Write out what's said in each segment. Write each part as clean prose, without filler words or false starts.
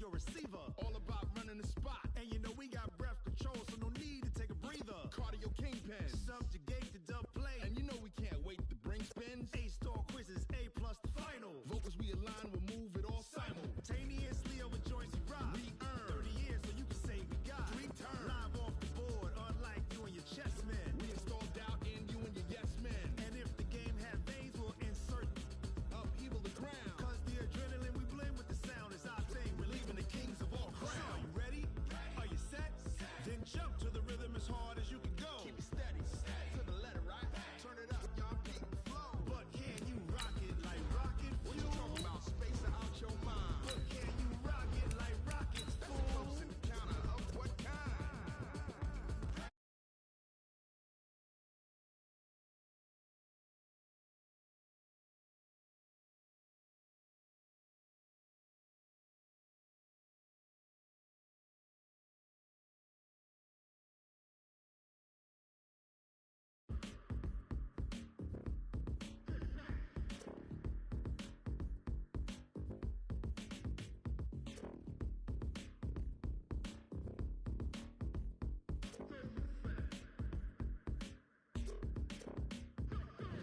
your receiver. All about running the spot. And you know we got breath control, so no need to take a breather. Cardio kingpin. Subjugate the dub play. And you know we can't wait to bring spins. A-star quizzes, A+ the final. Vocals we align, we'll move it all simultaneously over joints we rock. We earn 30 years so you can say we got 3 turns. Live off the board, unlike you and your chess men. We install doubt in you and your yes men. And if the game had veins, we'll insert upheaval the ground. Cause the adrenaline we blend with the sound is our thing. We're leaving the kings of all crowns. So are you ready? Are you set? Then jump to the rhythm as hard as you can go. Keep it steady, to the letter, right? Turn it up, y'all, keep the flow. But can you rock it like rocket fuel? What you talking about? Space out your mind. But can you rock it like rockets, fool? That's a close encounter of what kind?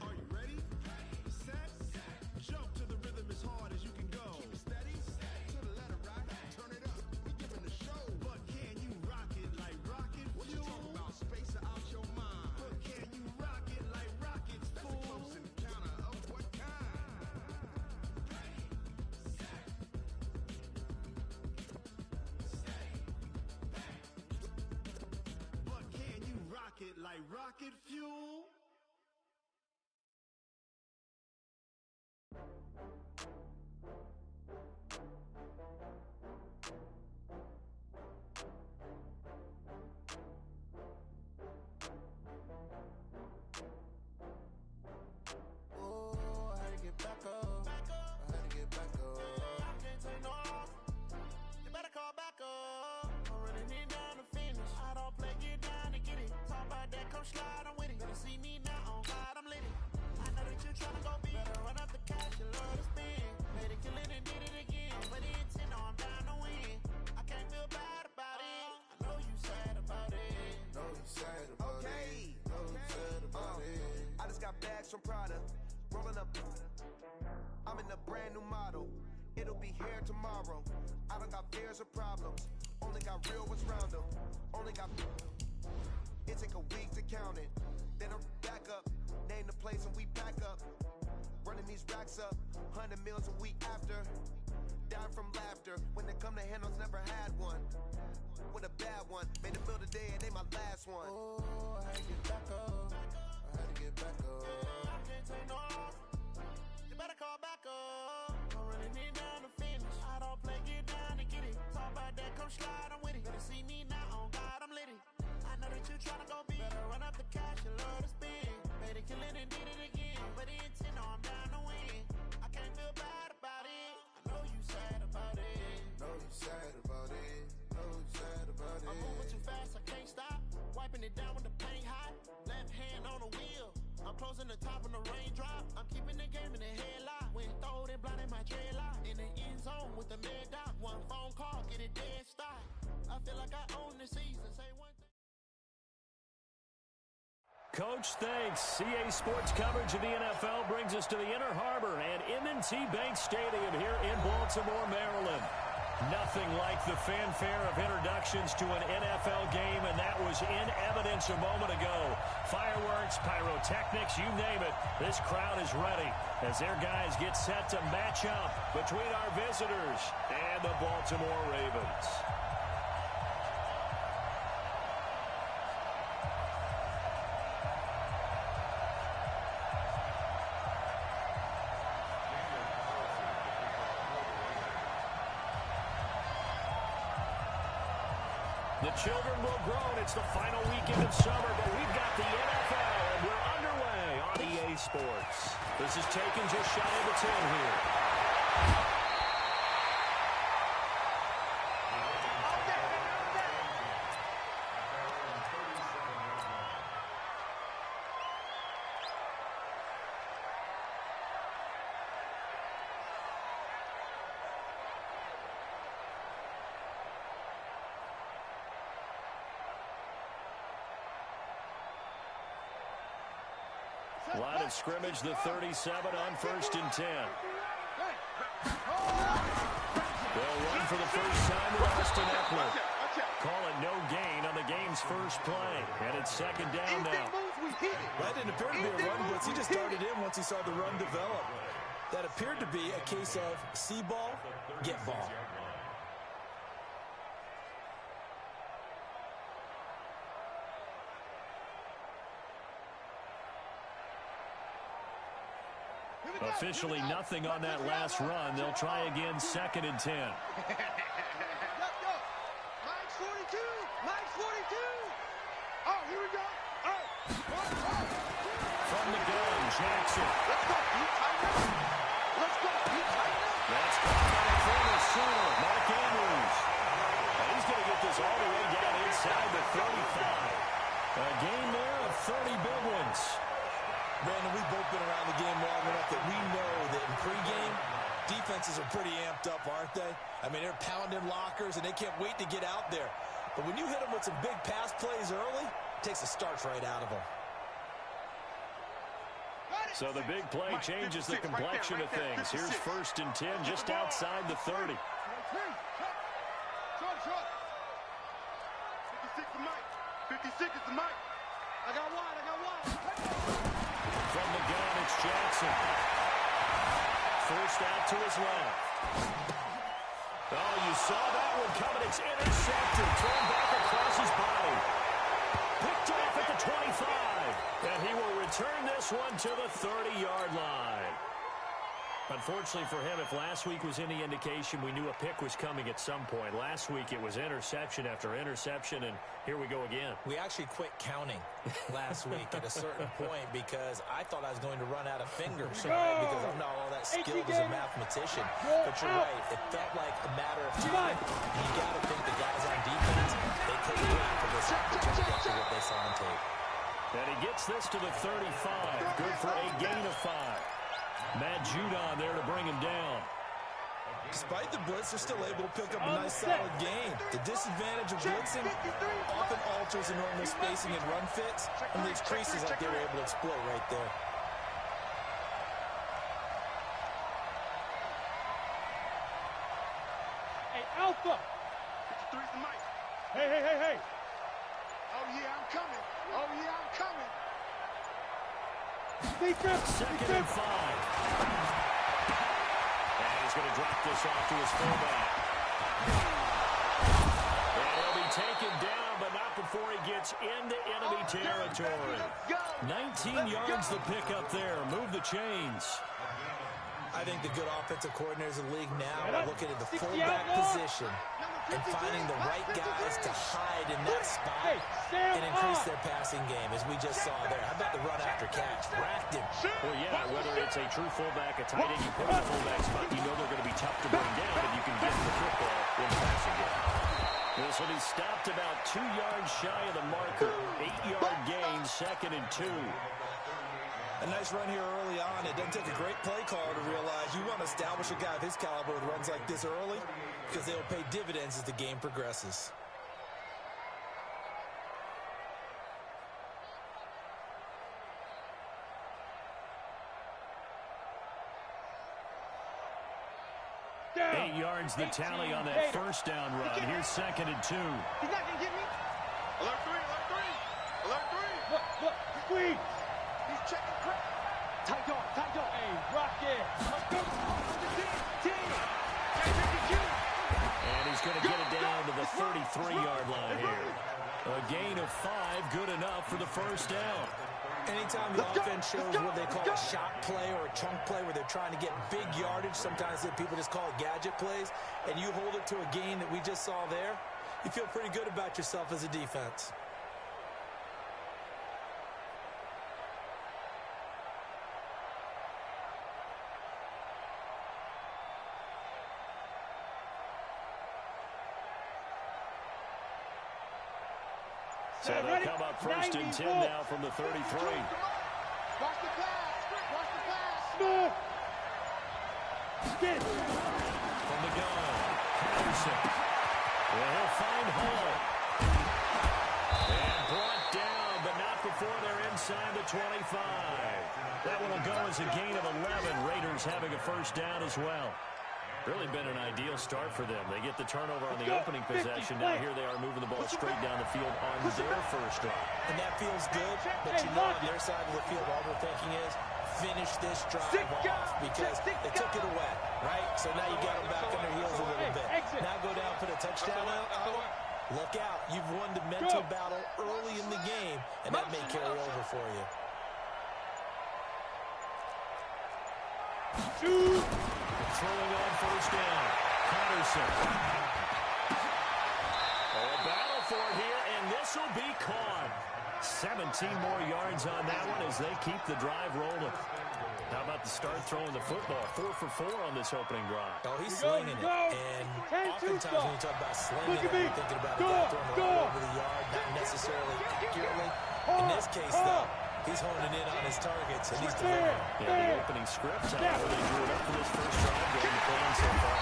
Are you ready? Set? Jump to the rhythm as hard as you can go. Keep it steady, to the letter, right? Turn it up, we giving the show. But can you rock it like rocket fuel? What you talking about? Space out your mind. But can you rock it like rockets, fool? That's a close encounter of what kind? But can you rock it like rocket fuel? Oh, I had to get back up. I had to get back up. I can't take no loss. You better call back up. I'm running it down to finish. I don't play, get down to get it. Talk about that, come slide, I'm with it. Better see me now, on God, I'm lit it. I know that you tryna go big. Better run up the cash, you love to spin. Made it, kill it, and did it again. But the intent, no, I'm down to win. I can't feel bad about it. I know you sad about it. Know you sad about Okay. it. Know you sad about it. I just got bags from Prada, rolling up. I'm in a brand new model. It'll be here tomorrow. I don't got fears or problems. Only got real ones round them. Only got. It take a week to count it. Then I'm back up. Name the place and we back up. Running these racks up. 100 meals a week after. Dying from laughter. When they come to handles, never had one. With a bad one. Made the bill today and they my last one. Oh, I had to get back up. I had to get back up. I can't take no loss. You better call back up. I'm running it down to finish. I don't play, get down to get it. Talk about that, come slide, I'm with it. Better see me now, on God, I'm lit it. I know that you tryna go big. Better run up the cash, you love to spin. Made it, kill it, and did it again. But the intent, no, I'm down to win. I can't feel bad about it. I know you sad about it. Know you sad about it. Know you sad about it. I'm moving too fast, I can't stop. Wiping it down with the paint hot. Left hand on the wheel. I'm closing the top when the raindrop. I'm keeping the game in the headlock. When throwed and blinded my dreadlock. In the end zone with the mad dot. One phone call, get it dead stop. I feel like I own the season. Say one thing. Coach, thanks. CA Sports coverage of the NFL brings us to the Inner Harbor and M&T Bank Stadium here in Baltimore, Maryland. Nothing like the fanfare of introductions to an NFL game, and that was in evidence a moment ago. Fireworks, pyrotechnics, you name it. This crowd is ready as their guys get set to match up between our visitors and the Baltimore Ravens. The children will grow, and it's the final weekend of summer, but we've got the NFL, and we're underway on EA Sports. This is taken just shy of the 10 here. Line of scrimmage, the 37 on 1st and 10. They'll run for the first time with Austin Eckler. Call it no gain on the game's first play. And it's 2nd down now. That didn't appear to be a run blitz. He just started in once he saw the run develop. That appeared to be a case of see ball, get ball. Officially nothing on that last run. They'll try again, 2nd and 10. Mike's 42! Mike's 42! Oh, here we go! Oh. From the gun, Jackson. Let's go! You tighten up! Let's go! You tighten up! That's caught by the former Sooner, Mark Andrews. And he's going to get this all the way down inside the 35. A game there of 30 big ones. Brandon, we've both been around the game long enough that we know that in pregame, defenses are pretty amped up, aren't they? I mean, they're pounding lockers, and they can't wait to get out there. But when you hit them with some big pass plays early, it takes the starch right out of them. So the big play changes the complexion of things. Here's 1st and 10, just outside the 30. Short. 56 to Mike. 56 is to Mike. I got one. From the gun, it's Jackson. First out to his left. Oh, you saw that one coming. It's intercepted. Thrown back across his body. Picked off at the 25. And he will return this one to the 30-yard line. Unfortunately for him, if last week was any indication, we knew a pick was coming at some point. Last week it was interception after interception, and here we go again. We actually quit counting last week at a certain point because I thought I was going to run out of fingers, right? Because I'm not all that skilled as a mathematician. But you're right. It felt like a matter of time. You got to think the guys on defense, they couldn't wait for this opportunity after what they saw on tape. And he gets this to the 35. Good for a gain of 5. Matt Judon there to bring him down. Despite the blitz, they're still able to pick up a nice solid gain. The disadvantage of blitzing often alters the normal spacing and run fits, and leaves creases that they were able to exploit right there. Hey, Alpha! 53's to Mike. Hey. Oh, yeah, I'm coming. Second and 5. And he's going to drop this off to his fullback. And he'll be taken down, but not before he gets into enemy territory. 19 yards to pick up there. Move the chains. I think the good offensive coordinators in the league now are looking at the fullback position and finding the right guys to hide in that spot and increase their passing game, as we just saw there. How about the run after catch? Racked him. Well, yeah, whether it's a true fullback, a tight end, you put in the fullback spot, you know they're going to be tough to bring down, but you can get the football in the passing game. This will be stopped about 2 yards shy of the marker. 8-yard gain, 2nd and 2. A nice run here early on. It doesn't take a great play caller to realize you want to establish a guy of his caliber with runs like this early because they'll pay dividends as the game progresses. Down. 8 yards the tally on that first down run. Here's 2nd and 2. He's not going to get me. Alert 3. Look. Squeeze. He's checking. Tight dog. Hey, rock it. And he's going to get it down to the 33-yard line here. A gain of 5, good enough for the first down. Anytime the offense shows what they call a shot play or a chunk play where they're trying to get big yardage, sometimes people just call it gadget plays, and you hold it to a gain that we just saw there, you feel pretty good about yourself as a defense. So they'll come up 1st and 10 now from the 33. Watch the pass. From the gun, Patterson. Well, he'll find Hall. And brought down, but not before they're inside the 25. That one will go as a gain of 11. Raiders having a first down as well. Really been an ideal start for them. They get the turnover on the opening possession. Now here they are moving the ball straight down the field on their first drive. And that feels good, but you know on their side of the field, all they're thinking is finish this drive off because they took it away, right? So now you got them back on their heels a little bit. Now go down, put a touchdown out. Look out. You've won the mental battle early in the game, and that may carry over for you. Throwing on first down. Patterson. A battle for it here, and this will be caught. 17 more yards on that one as they keep the drive rolling. How about the start throwing the football? 4 for 4 on this opening drive. Oh, he's slinging it. And oftentimes when you talk about slinging it, you're thinking about a guy throwing the ball over the yard, not necessarily accurately. In this case, though, he's honing in on his targets, and he's delivering. Yeah, the opening scripts, however, they drew it up for this first drive going to plan so far.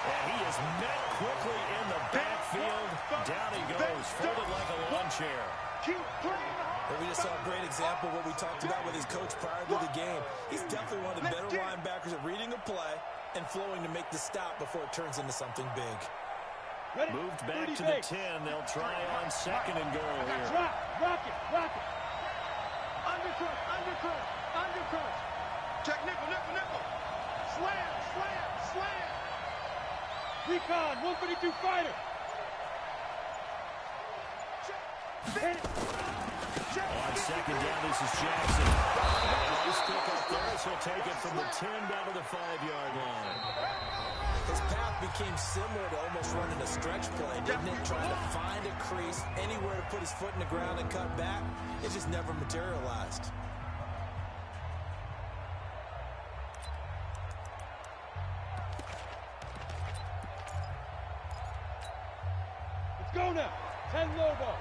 And he is met quickly in the backfield. Down he goes, folded like a lawn chair. And we just saw a great example of what we talked about with his coach prior to the game. He's definitely one of the better linebackers at reading a play and flowing to make the stop before it turns into something big. Moved back to the 10. They'll try on second and goal here. Rock it. Undercrush. Check nickel. Slam. Recon, 152 fighter. On second down, this is Jackson. Nice pick up there, so he'll take it from the 10 down to the 5-yard line. His path became similar to almost running a stretch play, didn't it? Trying to find a crease, anywhere to put his foot in the ground and cut back. It just never materialized. Let's go now. 10 low ball.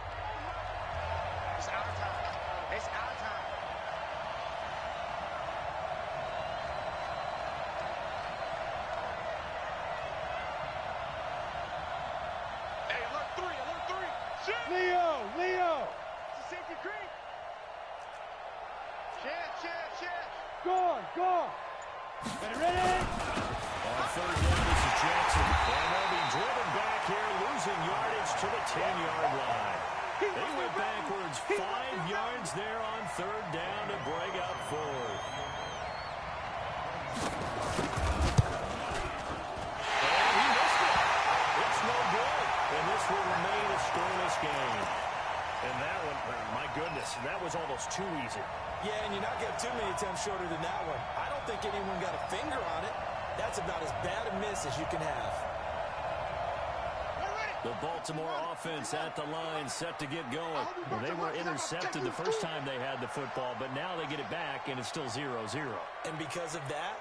It's our time. Hey, alert 3. Shoot! Leo! It's a safety creep. Chance. Gone. Ready? On third down, this is Jackson. And they'll be driven back here, losing yardage to the 10-yard line. They went backwards 5 yards there on third down to break up forward. And he missed it. It's no good. And this will remain a scoreless game. And that one, my goodness, that was almost too easy. Yeah, and you're not getting too many attempts shorter than that one. I don't think anyone got a finger on it. That's about as bad a miss as you can have. The Baltimore offense at the line, set to get going. Well, they were intercepted the first time they had the football, but now they get it back, and it's still 0-0. And because of that,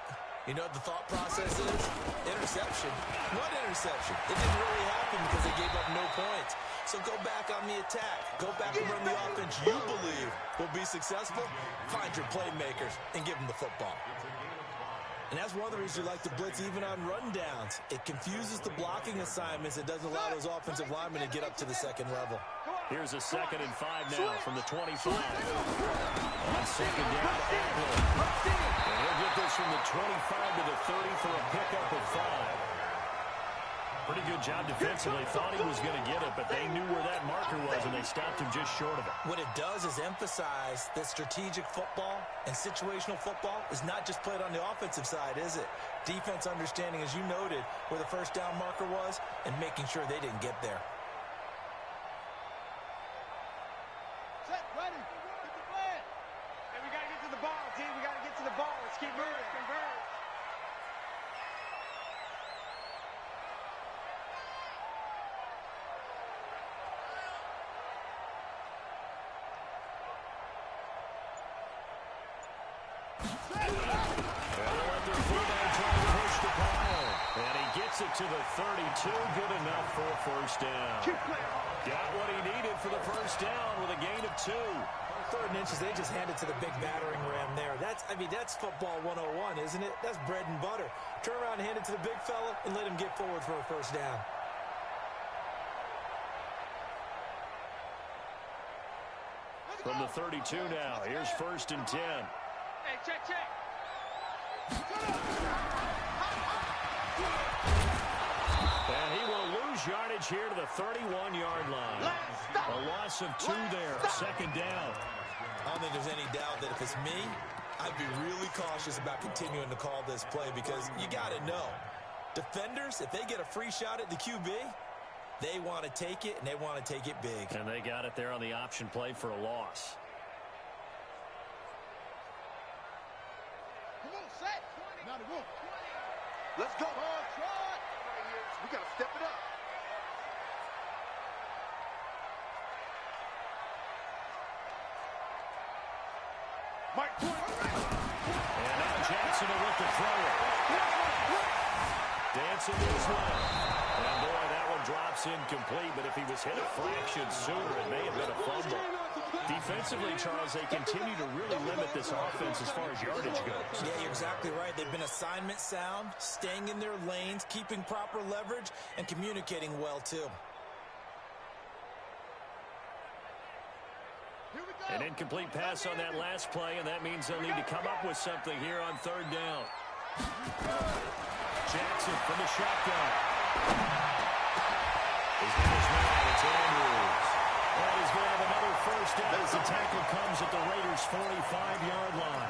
you know what the thought process is? Interception. What interception? It didn't really happen because they gave up no points. So go back on the attack. Go back and run the offense you believe will be successful. Find your playmakers and give them the football. And that's one of the reasons you like to blitz even on rundowns. It confuses the blocking assignments. It doesn't allow those offensive linemen to get up to the second level. Here's a 2nd and 5 now from the 25. On second down to Eckler. And he'll get this from the 25 to the 30 for a pickup of 5. Pretty good job defensively. Thought he was going to get it, but they knew where that marker was, and they stopped him just short of it. What it does is emphasize that strategic football and situational football is not just played on the offensive side, is it? Defense understanding, as you noted, where the first down marker was and making sure they didn't get there. Set, ready. Get the plan. Hey, we got to get to the ball, team. We got to get to the ball. Let's keep moving. Convert. It to the 32, good enough for a first down. Got what he needed for the first down with a gain of 2. 3rd and inches, they just hand it to the big battering ram there. That's football 101, isn't it? That's bread and butter. Turn around and hand it to the big fella and let him get forward for a first down. from the 32 now. Here's 1st and 10. Hey, check. And he will lose yardage here to the 31-yard line. A loss of 2 there, 2nd down. I don't think there's any doubt that if it's me, I'd be really cautious about continuing to call this play because you got to know, defenders, if they get a free shot at the QB, they want to take it, and they want to take it big. And they got it there on the option play for a loss. Come on, set. 91. Let's go. We got to step it up. Mike. And now Jackson will look to throw it. Dancing his way. And boy, that one drops incomplete, but if he was hit a fraction sooner, it may have been a fumble. Defensively, Charles, they continue to really limit this offense as far as yardage goes. Yeah, you're exactly right. They've been assignment sound, staying in their lanes, keeping proper leverage, and communicating well, too. An incomplete pass on that last play, and that means they'll need to come up with something here on 3rd down. Jackson from the shotgun. He's got his man. It's Andrews. And he's going to have another 1st down as the tackle comes at the Raiders' 45-yard line.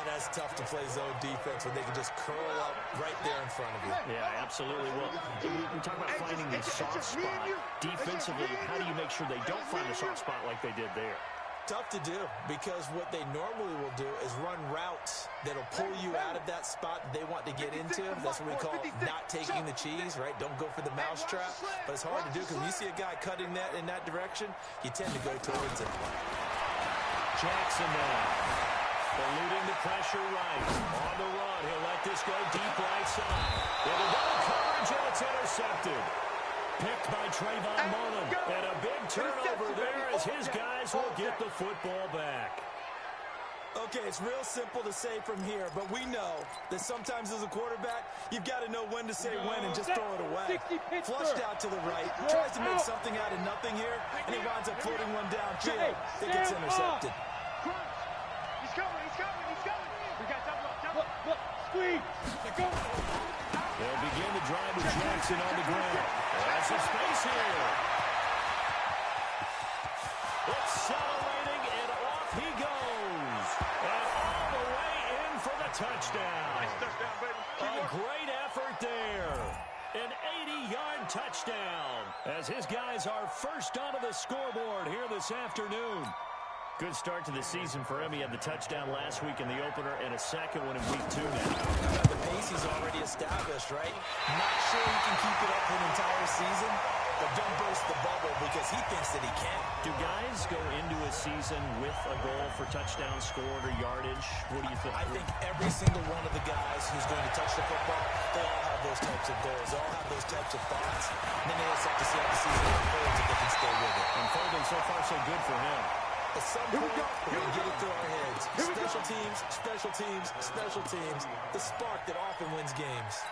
That's tough to play zone defense when they can just curl up right there in front of you. Yeah, absolutely. Well, we talk about finding the soft spot. Defensively, how do you make sure they don't find a soft spot like they did there? Tough to do because what they normally will do is run routes that'll pull you out of that spot they want to get into. That's what we call not taking the cheese, right? Don't go for the mousetrap. But it's hard to do because when you see a guy cutting that in that direction, you tend to go towards it. Jackson now. Eluding the pressure right. On the run. He'll let this go deep right side. It'll go to coverage, and it's intercepted. Picked by Trayvon Mullen. And a big turnover there as his guys will get the football back. Okay, it's real simple to say from here, but we know that sometimes as a quarterback, you've got to know when to say when and just throw it away. Flushed out to the right, tries to make something out of nothing here, and he winds up floating one downfield that gets intercepted. He's coming. We got double up. Squeeze. Go. They'll begin the drive with Jackson on the ground. That's some space here. Accelerating, and off he goes. And all the way in for the touchdown. Nice touchdown, baby. A great effort there. An 80-yard touchdown as his guys are first onto the scoreboard here this afternoon. Good start to the season for him. He had the touchdown last week in the opener and a second one in week 2 now. The pace he's already established, right? Not sure he can keep it up for an entire season, but don't burst the bubble because he thinks that he can. Do guys go into a season with a goal for touchdown scored or yardage? What do you think? I think every single one of the guys who's going to touch the football, they all have those types of goals. They all have those types of thoughts. And then they just have to see how the season unfolds if they can stay with it. Unfolding so far so good for him. At some point, we're going to get it through our heads. Special teams. The spark that often wins games.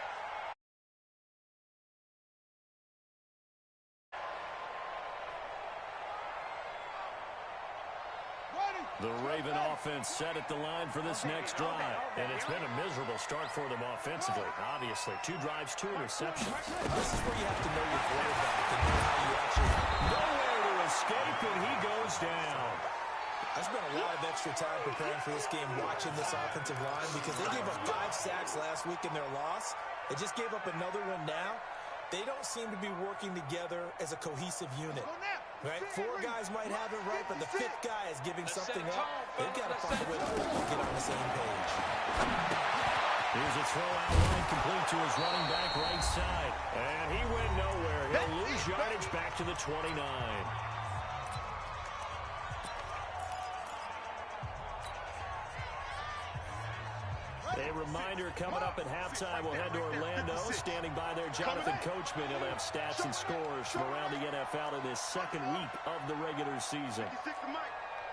The Raven offense set at the line for this next drive. And it's been a miserable start for them offensively, obviously. 2 drives, 2 interceptions. This is where you have to know your quarterback and know how you actually... Nowhere to escape, and he goes down. I spent a lot of extra time preparing for this game watching this offensive line because they gave up 5 sacks last week in their loss. They just gave up another one now. They don't seem to be working together as a cohesive unit. Right? 4 guys might have it right, but the 5th guy is giving something up. They've got to find a way to get on the same page. Here's a throw out line complete to his running back right side. And he went nowhere. He'll lose yardage back to the 29. A reminder coming up at halftime. We'll head to Orlando. Standing by there, Jonathan Coachman. He'll have stats and scores from around the NFL in this second week of the regular season.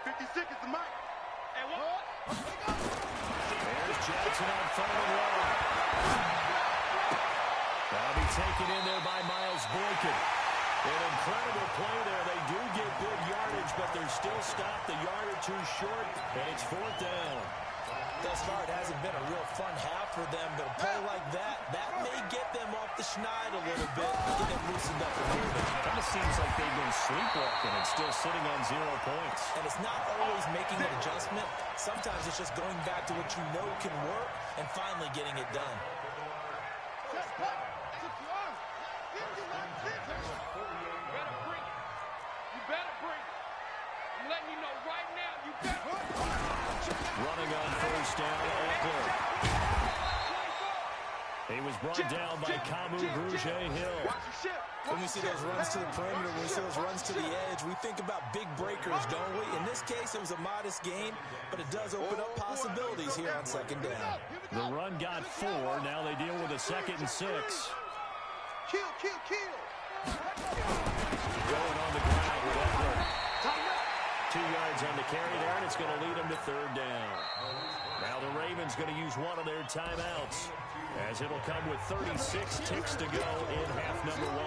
56 is the mic. Hey, what? There's Jackson on 3rd and long. That'll be taken in there by Miles Boykin. An incredible play there. They do get good yardage, but they're still stopped a yard or two short, and it's 4th down. Thus far, it hasn't been a real fun half for them, but a play like that may get them off the schneid a little bit, get them loosened up a little bit. It kind of seems like they've been sleepwalking and still sitting on 0 points. And it's not always making an adjustment. Sometimes it's just going back to what you know can work and finally getting it done. Running on 1st down, Eckler. He was brought down by Kamu Grugier-Hill. When we see those runs to the perimeter, when we see those runs to the edge, we think about big breakers, don't we? In this case, it was a modest gain, but it does open up possibilities here on 2nd down. The run got 4. Now they deal with a 2nd and 6. Kill. Going on the ground with Eckler. 2 yards on the carry there, and it's going to lead them to 3rd down. Now the Ravens going to use one of their timeouts, as it'll come with 36 ticks to go in half number 1.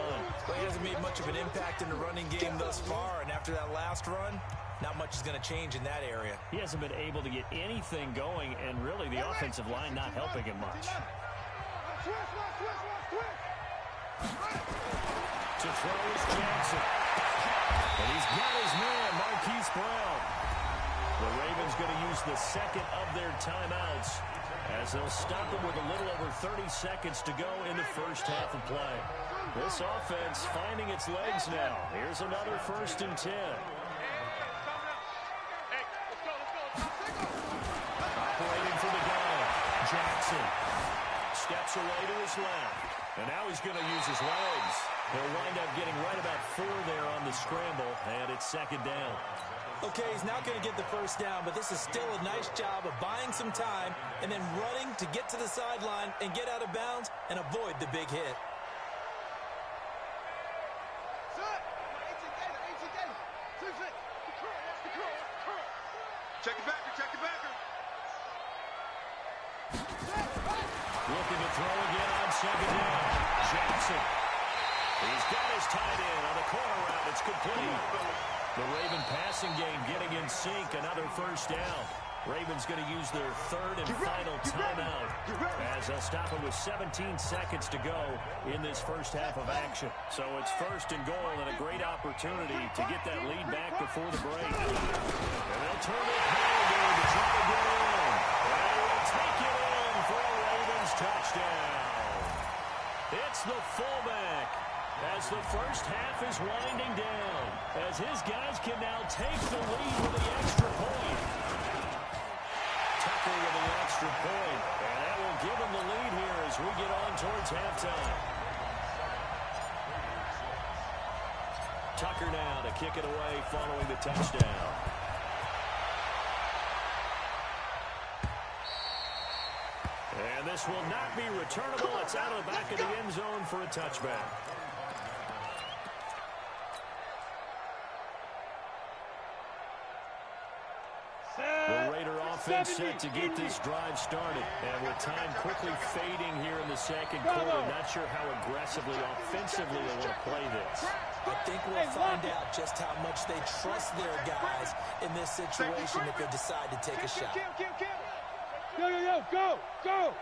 Well, he hasn't made much of an impact in the running game thus far, and after that last run, not much is going to change in that area. He hasn't been able to get anything going, and really the offensive line not helping him much. To throw is Jackson. And he's got his man, Marquise Brown. The Ravens going to use the 2nd of their timeouts, as they'll stop him with a little over 30 seconds to go in the first half of play. This offense finding its legs now. Here's another 1st and 10. Operating for the gun. Jackson steps away to his left. And now he's going to use his legs. He'll wind up getting right about 4 there on the scramble, and it's 2nd down. Okay, he's not going to get the 1st down, but this is still a nice job of buying some time and then running to get to the sideline and get out of bounds and avoid the big hit. Check it backer. Looking to throw again on 2nd down. Jackson. He's got his tight end on the corner route. It's complete. The Raven passing game getting in sync. Another 1st down. Ravens going to use their 3rd and final timeout, as they'll stop it with 17 seconds to go in this first half of action. So it's 1st and goal, and a great opportunity to get that lead back before the break. And they'll turn it Halliday to try to get in. And they will take it in for a Ravens touchdown. It's the fullback, as the first half is winding down, as his guys can now take the lead with the extra point. Tucker with the extra point, and that will give him the lead here as we get on towards halftime. Tucker now to kick it away following the touchdown. And this will not be returnable. It's out of the back of the end zone for a touchback. The Raider offense set to get this drive started. And with time quickly fading here in the 2nd quarter, not sure how aggressively, offensively they want to play this. I think we'll find out just how much they trust their guys in this situation if they decide to take a shot. Go!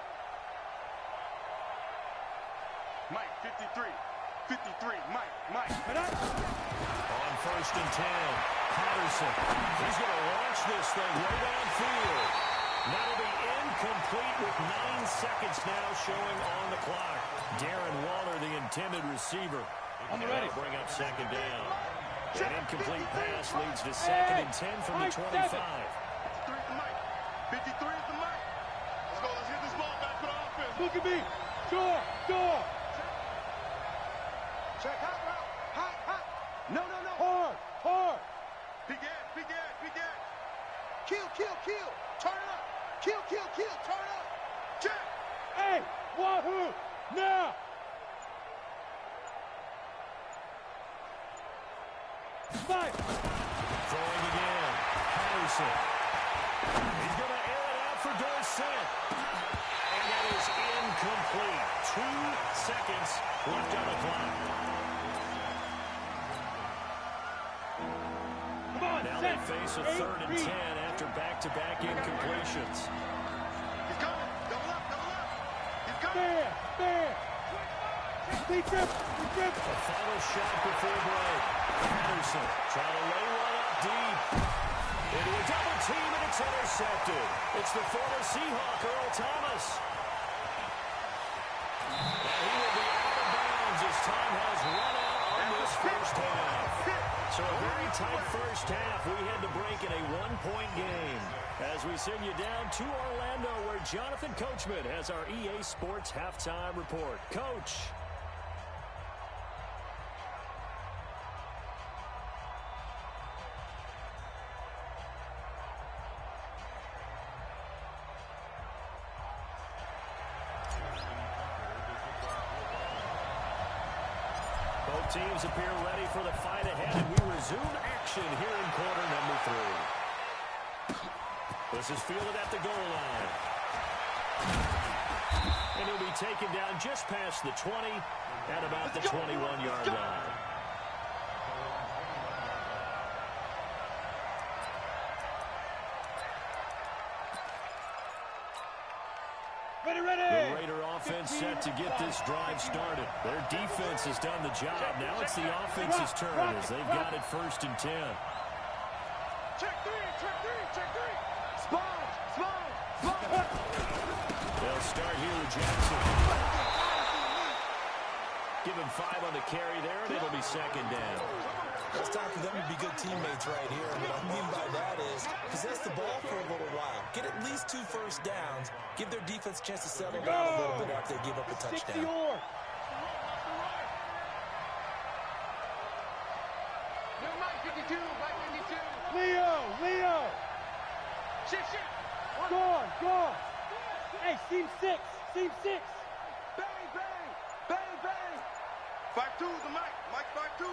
Mike, 53, Mike. On 1st and 10, Patterson. He's going to launch this thing way downfield. That'll be incomplete with 9 seconds now showing on the clock. Darren Waller, the intended receiver. I'm ready. That'll bring up 2nd down. An incomplete pass leads to 2nd and 10 from the 25. 53 for Mike. 53 for Mike. Let's hit this ball back for the offense. Look at me. Door. Check hot. No. Hard. Big gas. Kill. Turn it up. Kill. Turn it up. Check. Hey, Wahoo. Now. Fight. Throwing again. Patterson. He's going to air it out for Dorsett. And that is incomplete. 2 seconds left on the clock. Now they face a 3rd and 10 after back-to-back incompletions. He's coming. Double up, double up. He's coming. A final shot before break. Patterson trying to lay one up deep. Into a double team, and it's intercepted. It's the former Seahawk, Earl Thomas. And he will be out of bounds as time has run out on this first half. So a very tight first half. We had to break in a 1-point game. As we send you down to Orlando, where Jonathan Coachman has our EA Sports Halftime Report. Coach. Both teams appear ready for the fight ahead, and we resume action here in quarter number 3. This is fielded at the goal line. And he'll be taken down just past the 20 at about the 21-yard line. The Raider offense set to get this drive started. Their defense has done the job. Now it's the offense's turn as they've got it 1st and 10. Check three. Spot. They'll start here with Jackson. Give him 5 on the carry there, and it'll be 2nd down. It's time for them to be good teammates right here. And what I mean by that is possess the ball for a little while. Get at least 2 first downs. Give their defense a chance to settle down a little bit after they give up a touchdown. Leo! Shit. Go on. Hey, seam 6. Bang. 5-2's the Mike. Mike 5-2.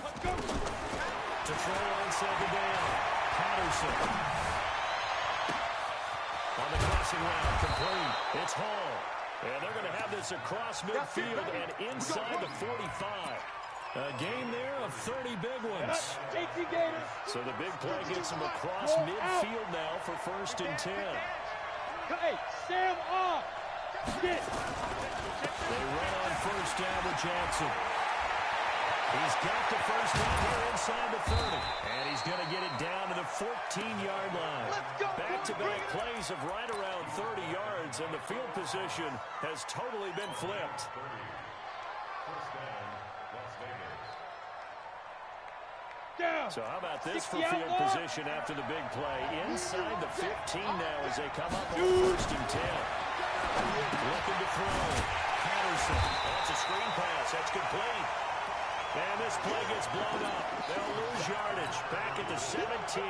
Let's go. To throw on 2nd down. Patterson. On the crossing route, complete. It's Hall. And they're going to have this across midfield and inside the 45. A game there of 30 big ones. So the big play gets them across midfield now for 1st and 10. Hey, Sam off. They run on 1st down with Jackson. He's got the 1st down here inside the 30. And he's going to get it down to the 14-yard line. Back-to-back plays of right around 30 yards, and the field position has totally been flipped. So how about this for field position after the big play? Inside the 15 now as they come up on 1st and 10. Looking to throw. Patterson. That's a screen pass. That's complete. And this play gets blown up. They'll lose yardage. Back at the 17.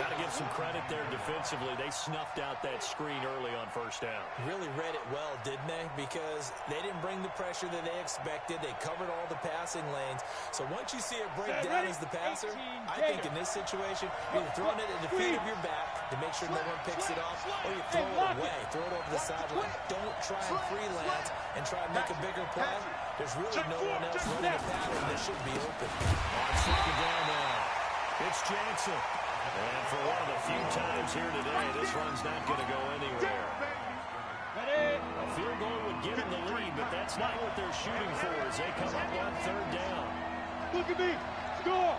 Got to give some credit there defensively. They snuffed out that screen early on 1st down. Really read it well, didn't they? Because they didn't bring the pressure that they expected. They covered all the passing lanes. So once you see it break down as the passer, I think in this situation, you're throwing it at the feet of your back to make sure no one picks it off, or you throw it away. Throw it over the sideline. Don't try and freelance and try and make a bigger play. There's really no one else running a pattern that should be open. On 2nd down now, it's Jackson. And for one of the few times here today, this run's not going to go anywhere. A field goal would give them the lead, but that's not what they're shooting for as they come up on 3rd down. Look at me. Score.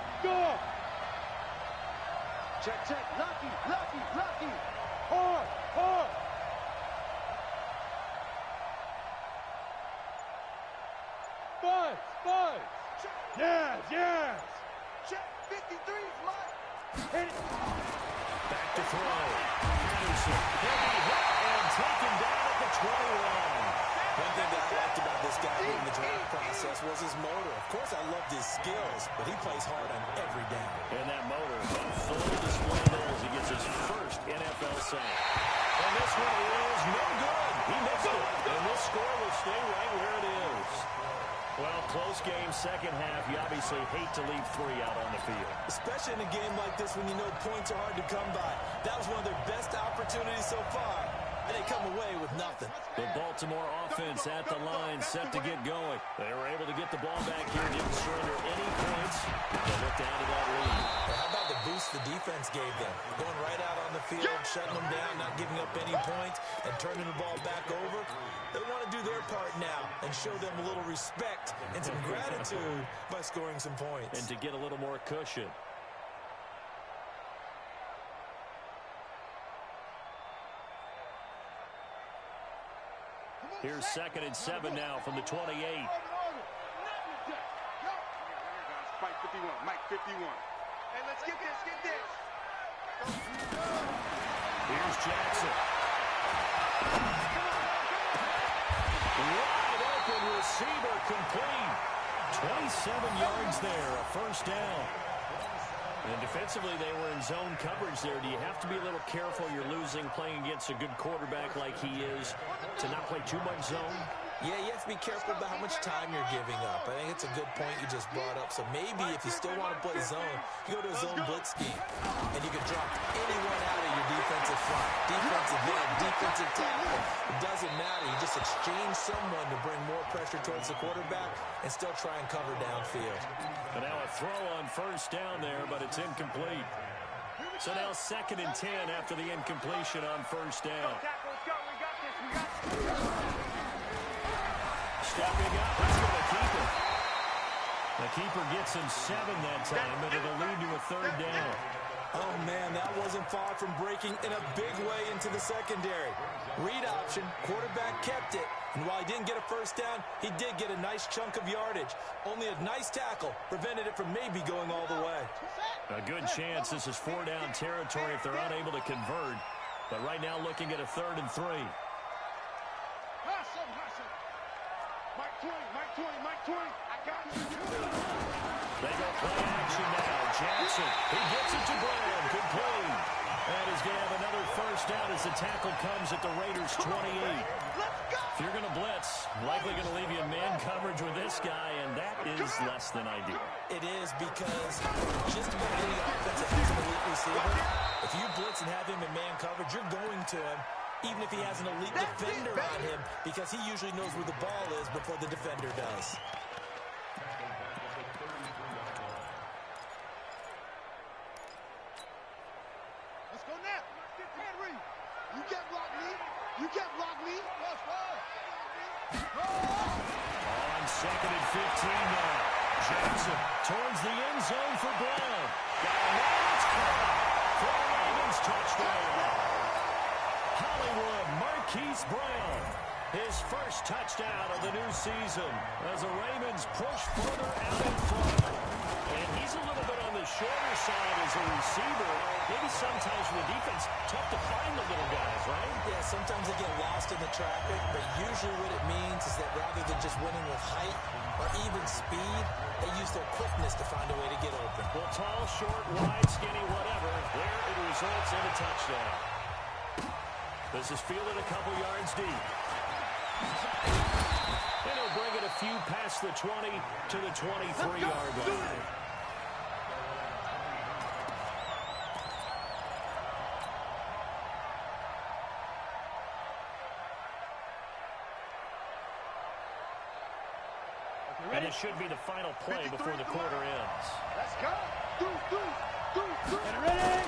Check. Lucky. Hard. Buzz. Yes. Check 53's Mike. Hit it. Back to throw. Patterson. He'll be hit and taken down at the 21. One thing that I liked about this guy in the draft process was his motor. Of course, I loved his skills, but he plays hard on every down. And that motor, full display there as he gets his first NFL sack. And this one is no good. He missed it. And this score will stay right where it is. Well, close game, 2nd half. You obviously hate to leave 3 out on the field. Especially in a game like this when you know points are hard to come by. That was one of their best opportunities so far. and they come away with nothing. The Baltimore offense at the line, set to get going. They were able to get the ball back here, didn't surrender any points. They look down to that lead. How about the boost the defense gave them? Going right out on the field, shutting them down, not giving up any points, and turning the ball back over. They want to do their part now and show them a little respect and some gratitude by scoring some points. And to get a little more cushion. Here's 2nd and 7 now from the 28. Mike 51, Mike 51. Hey, let's get this. Here's Jackson. Wide open receiver complete. 27 yards there, a first down. And defensively, they were in zone coverage there. Do you have to be a little careful? You're losing playing against a good quarterback like he is to not play too much zone? Yeah, you have to be careful about how much time you're giving up. I think it's a good point you just brought up. So maybe if you still want to play zone, you go to a zone blitz scheme. And you can drop anyone out of your defensive front, defensive end, defensive tackle. It doesn't matter. You just exchange someone to bring more pressure towards the quarterback and still try and cover downfield. And now a throw on first down there, but it's incomplete. So now 2nd and 10 after the incompletion on first down. Stepping up, he's going to keep it. The keeper gets him 7 that time, but it'll lead to a 3rd down. Oh, man, that wasn't far from breaking in a big way into the secondary. Read option, quarterback kept it. And while he didn't get a first down, he did get a nice chunk of yardage. Only a nice tackle prevented it from maybe going all the way. A good chance this is 4-down territory if they're unable to convert. But right now looking at a 3rd and 3. Mike 20. I got you. They go play action now. Jackson, he gets it to Brown. Good play. And he's going to have another first down as the tackle comes at the Raiders' 28. If you're going to blitz, likely going to leave you in man coverage with this guy, and that is less than ideal. It is because just about any offense that has an elite receiver, if you blitz and have him in man coverage, you're going to him, even if he has an elite defender on him, because he usually knows where the ball is before the defender does. Let's go now. Henry, you can't block me. You can't block me. On 2nd and 15 now. Jackson towards the end zone for Brown. Got a man, it's caught for a Ravens touchdown. Hollywood Marquise Brown, his first touchdown of the new season as the Ravens push further out in front. And he's a little bit on the shorter side as a receiver. Maybe sometimes for the defense, tough to find the little guys, right? Yeah, sometimes they get lost in the traffic, but usually what it means is that rather than just winning with height or even speed, they use their quickness to find a way to get open. Well, tall, short, wide, skinny, whatever, there it results in a touchdown. This is fielded a couple yards deep. And he'll bring it a few past the 20 to the 23-yard line. And it should be the final play before the quarter ends. Let's go. Get ready.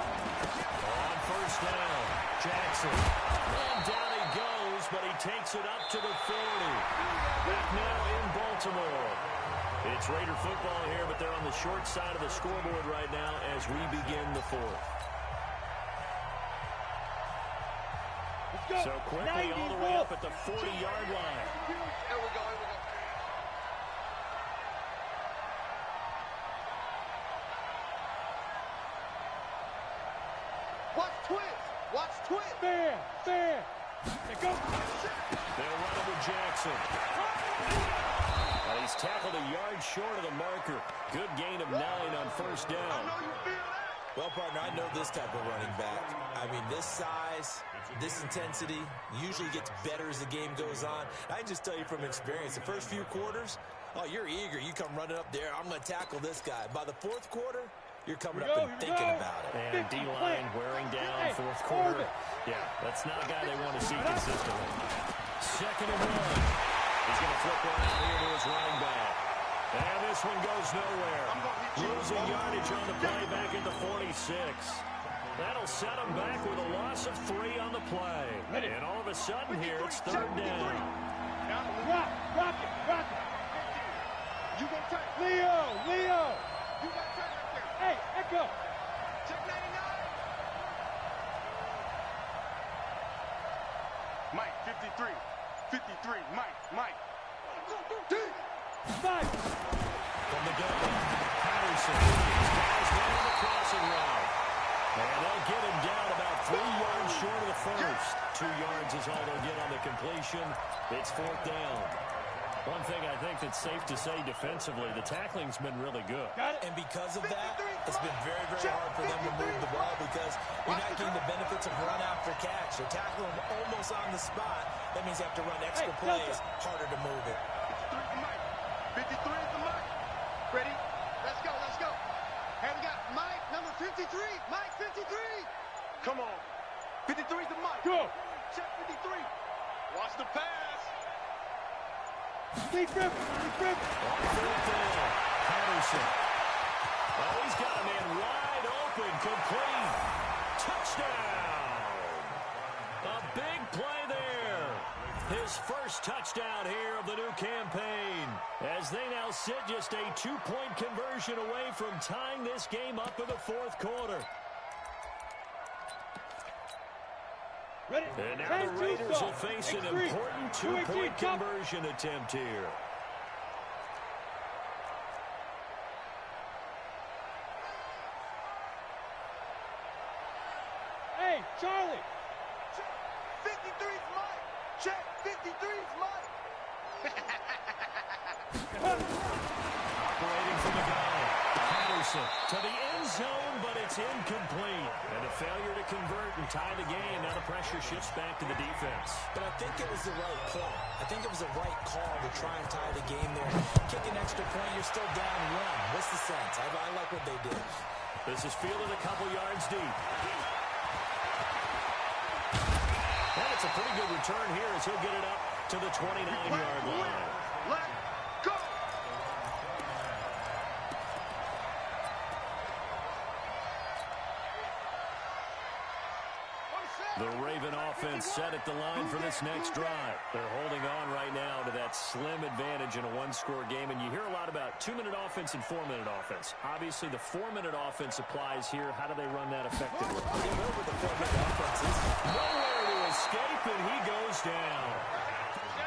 On first down, Jackson. And down he goes, but he takes it up to the 40. Back now in Baltimore. It's Raider football here, but they're on the short side of the scoreboard right now as we begin the 4th. So quickly all the way up at the 40-yard line. Here we go. Watch twist. Fair. They go. They'll run it with Jackson. And he's tackled a yard short of the marker. Good gain of 9 on first down. Well, partner, I know this type of running back. I mean, this size, this intensity usually gets better as the game goes on. I can just tell you from experience, the first few quarters, oh, you're eager. You come running up there. I'm going to tackle this guy. By the 4th quarter, you're coming up and thinking about it. And D-line wearing down, 4th quarter. Yeah, that's not a guy they want to see consistently. 2nd and 1. He's going to flip one out here to his running back. And this one goes nowhere. Losing yardage on the play back at the 46. That'll set him back with a loss of 3 on the play. And all of a sudden here, it's 3rd down. Rock it. You gonna take Leo. You got time right there. Hey, Echo. Check 99. Mike, 53. Mike. Mike. From the gun, Patterson. These guys running the crossing route. And they'll get him down about 3 yards short of the first. 2 yards is all they'll get on the completion. It's 4th down. One thing I think that's safe to say defensively, the tackling's been really good. And because of that, it's been very, very hard for them to move the ball because you're not getting the benefits of run after catch. You're tackling them almost on the spot. That means you have to run extra plays, harder to move it. 53 is the Mike. Ready? Let's go. And we got Mike, number 53. Mike, 53. Come on. 53 is the Mike. Go. Check 53. Watch the pass. Deep rip. On 4th down, Patterson. Oh, he's got a man wide open, complete. Touchdown. A big play there. His first touchdown here of the new campaign. As they now sit just a 2-point conversion away from tying this game up in the 4th quarter. Ready? And now the Raiders will face an important 2-point conversion attempt here. Hey, Charlie. Check 53's Mike. Check 53's Mike. Operating from the gun. Patterson to the end zone, but it's incomplete. And a failure to convert and tie the game. Now the pressure shifts back to the defense. But I think it was the right play. I think it was the right call to try and tie the game there. Kick an extra point, you're still down 1. What's the sense? I like what they did. This is fielded a couple yards deep. And it's a pretty good return here as he'll get it up to the 29-yard line. Let go. The Raven offense set at the line for this next drive. They're holding on right now to that slim advantage in a 1-score game. And you hear a lot about 2-minute offense and 4-minute offense. Obviously, the 4-minute offense applies here. How do they run that effectively? You know what the 4-minute offense is. Nowhere to escape, and he goes down.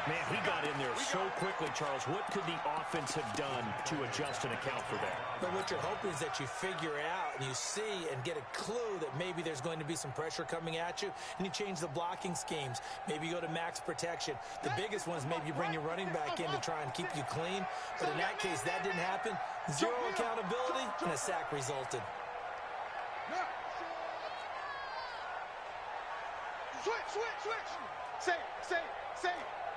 Man, he got in there so quickly, Charles. What could the offense have done to adjust and account for that? But what you're hoping is that you figure out and you see and get a clue that maybe there's going to be some pressure coming at you, and you change the blocking schemes. Maybe you go to max protection. The biggest one is maybe you bring your running back in to try and keep you clean. But in that case, that didn't happen. 0 accountability, and a sack resulted. Switch. Say.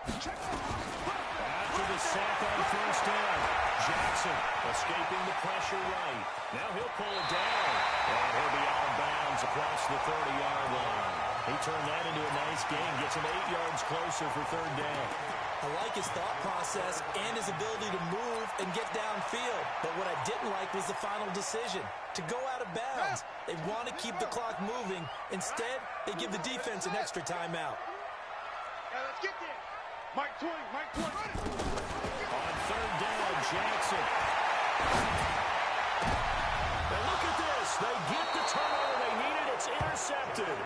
After the sack on 1st down, Jackson escaping the pressure right. Now he'll pull it down, and he'll be out of bounds across the 30-yard line. He turned that into a nice gain, gets him 8 yards closer for 3rd down. I like his thought process and his ability to move and get downfield. But what I didn't like was the final decision, to go out of bounds. They want to keep the clock moving. Instead, they give the defense an extra timeout. Let's get there. Mike 20. On 3rd down, Jackson. Now look at this. They get the turnover they needed. It's intercepted.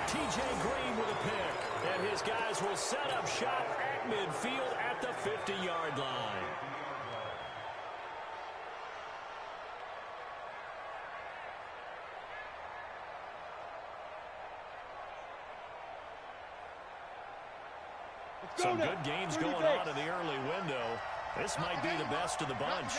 T.J. Green with a pick. And his guys will set up shop at midfield at the 50-yard line. Some good games going on in the early window. This might be the best of the bunch.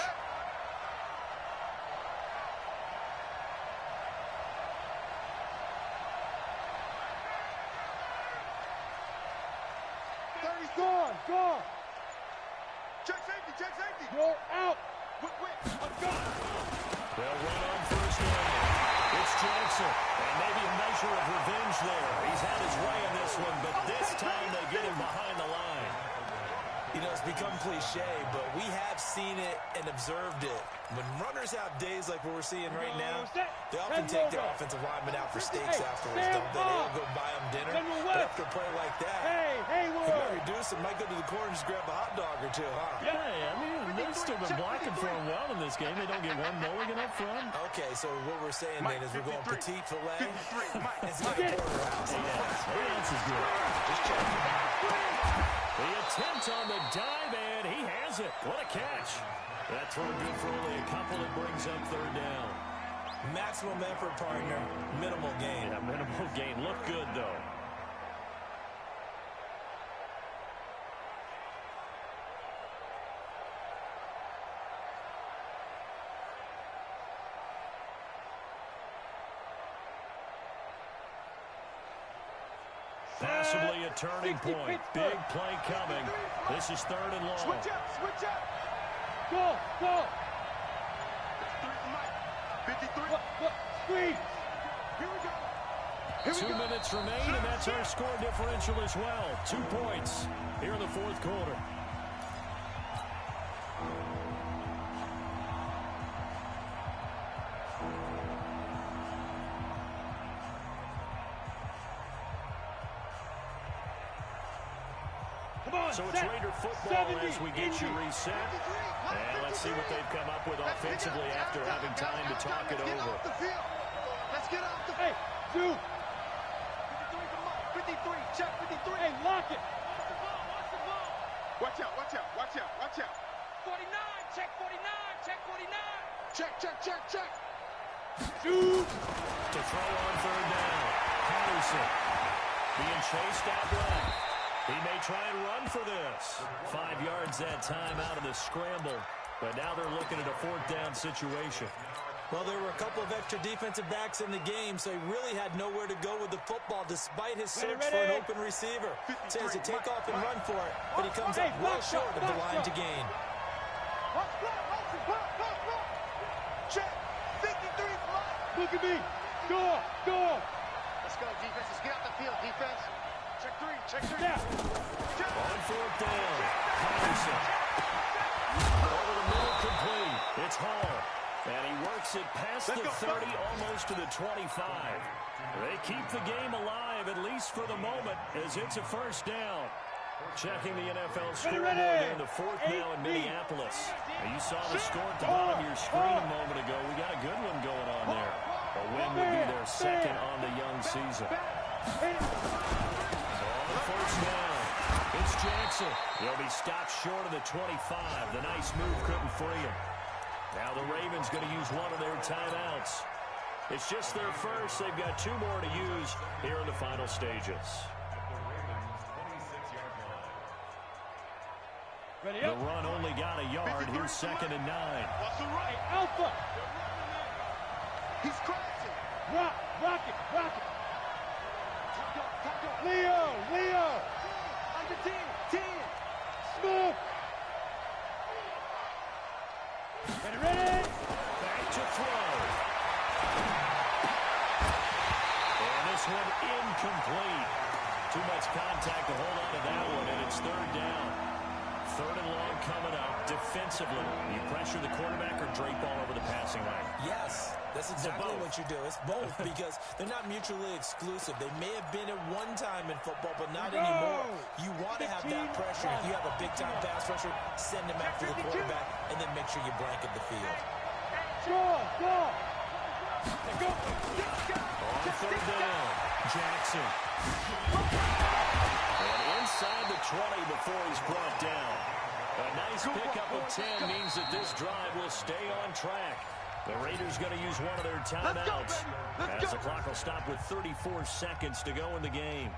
Gone. Check safety. You're out. Let's go. They'll run on 1st down. It's Jackson. And maybe a measure of revenge there. He's had one, but this time they get him behind the line. You know, it's become cliche, but we have seen it and observed it. When runners have days like what we're seeing right now, they often take their offensive linemen out for steaks afterwards, don't they? They don't go buy them dinner. But after a play like that, you might reduce it, might go to the corner and just grab a hot dog or two, huh? Yeah, I mean, they've still been blocking for him well in this game. They don't get one mulligan up front. Okay, so what we're saying then is we're going petite filet instead of porterhouse. Yeah, this is good. Just checking. The attempt on the dive, and he has it. What a catch. That throw good for only a couple. That brings up third down. Maximum effort, partner. Minimal gain. Yeah, minimal gain. Look good, though. Possibly a turning point. Big play coming. This is third and long. Switch up, switch up. Go, go. 53. Squeeze. Here we go. 2 minutes remain, and that's our score differential as well. 2 points here in the fourth quarter. So it's Raider football as we get you reset. And let's see what they've come up with offensively after having time to talk it over. Let's get off the Hey, two. 53, check 53. Hey, lock it. Watch out, watch out, watch out, watch out. 49, check 49, check 49. Check, check, check, check. Shoot. To throw on third down. Patterson being chased out left. He may try and run for this. 5 yards that time out of the scramble. But now they're looking at a fourth down situation. Well, there were a couple of extra defensive backs in the game, so he really had nowhere to go with the football despite his search for an open receiver. So he has to take off and run for it, but he comes up well short of the line to gain. Check 53. Look at me. Go, go. Let's go, defense. Let's get out the field, defense. Check three, check three. Yeah. On fourth down. Patterson. Over the middle, complete. It's Hall. And he works it past the 30, almost to the 25. They keep the game alive, at least for the moment, as it's a first down. Checking the NFL scoreboard there in the fourth now in Minneapolis. Now, you saw the score at the bottom of your screen a moment ago. We got a good one going on there. A win would be their second on the young season. First down. It's Jackson. He'll be stopped short of the 25. The nice move couldn't free him. Now the Ravens going to use one of their timeouts. It's just their first. They've got 2 more to use here in the final stages. Ready The up. run only got a yard. Here's 2nd and 9. What's the right? Alpha. He's crashing. Rock, rock it, rock it. Top dog, top dog. Leo, Leo. Under 10, 10. Smoke. Ready? Back to throw. And this one incomplete. Too much contact to hold on to that one, and it's third down. Third and long coming up. Defensively, you pressure the quarterback or drape all over the passing line? Yes, that's exactly what you do. It's both because they're not mutually exclusive. They may have been at one time in football, but not anymore. You want to have that pressure. If you have a big-time pass rusher, send him after the quarterback, and then make sure you blanket the field. Go, go. Go. On third down, Jackson. And inside the 20 before he's brought down. A nice pickup of 10 means that this drive will stay on track. The Raiders going to use one of their timeouts as the clock will stop with 34 seconds to go in the game.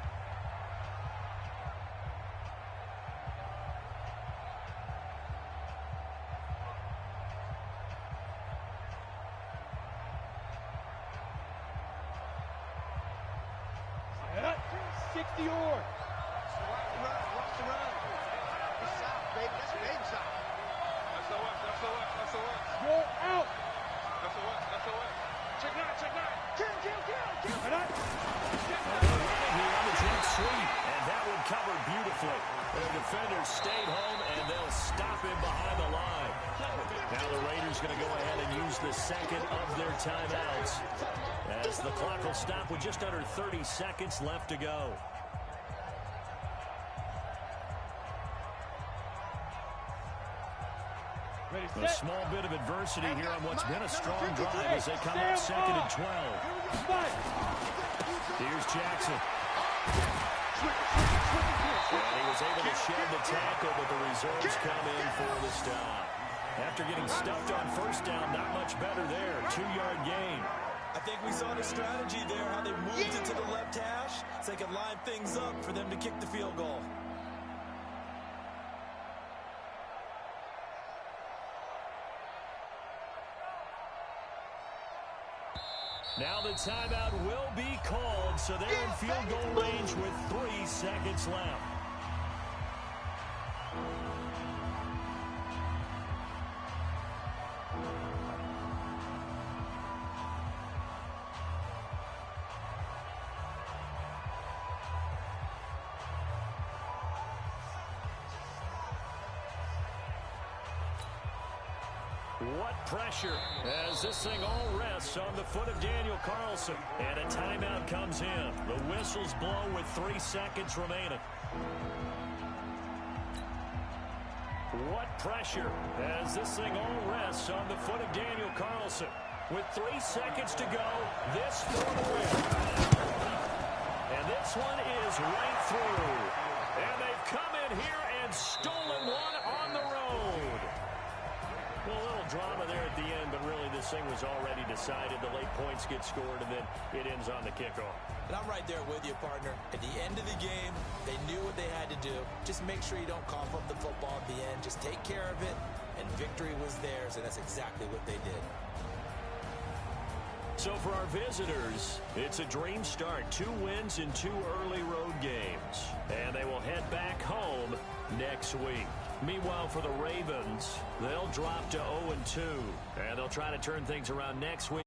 Yeah. 60 yards. Watch the run. It's south, baby. That's baby south. That's the what? That's the what? That's the what? Go out. That's the what? That's the what? Check 9, check 9. Kill. Ready? He on the jet sweep. covered beautifully. Their defenders stayed home, and they'll stop him behind the line. Now the Raiders going to go ahead and use the second of their timeouts, as the clock will stop with just under 30 seconds left to go. A small bit of adversity here on what's been a strong drive as they come up second and 12. Here's Jackson. And he was able to shed the tackle, but the reserves come in for the stop. After getting stuffed on first down, not much better there. 2-yard gain. I think we saw the strategy there, how they moved it to the left hash so they could line things up for them to kick the field goal. Now the timeout will be called, so they're in field goal range with 3 seconds left. What pressure as this thing all rests on the foot of Daniel Carlson. And a timeout comes in. The whistles blow with 3 seconds remaining. What pressure as this thing all rests on the foot of Daniel Carlson. With 3 seconds to go, this for the win. And this one is right through. And they've come in here and stolen one on the road. Well, a little drama there at the end, but really this thing was already decided. The late points get scored, and then it ends on the kickoff. And I'm right there with you, partner. At the end of the game, they knew what they had to do. Just make sure you don't cough up the football at the end. Just take care of it, and victory was theirs, and that's exactly what they did. So for our visitors, it's a dream start. 2 wins in 2 early road games. And they will head back home next week. Meanwhile, for the Ravens, they'll drop to 0-2. And they'll try to turn things around next week.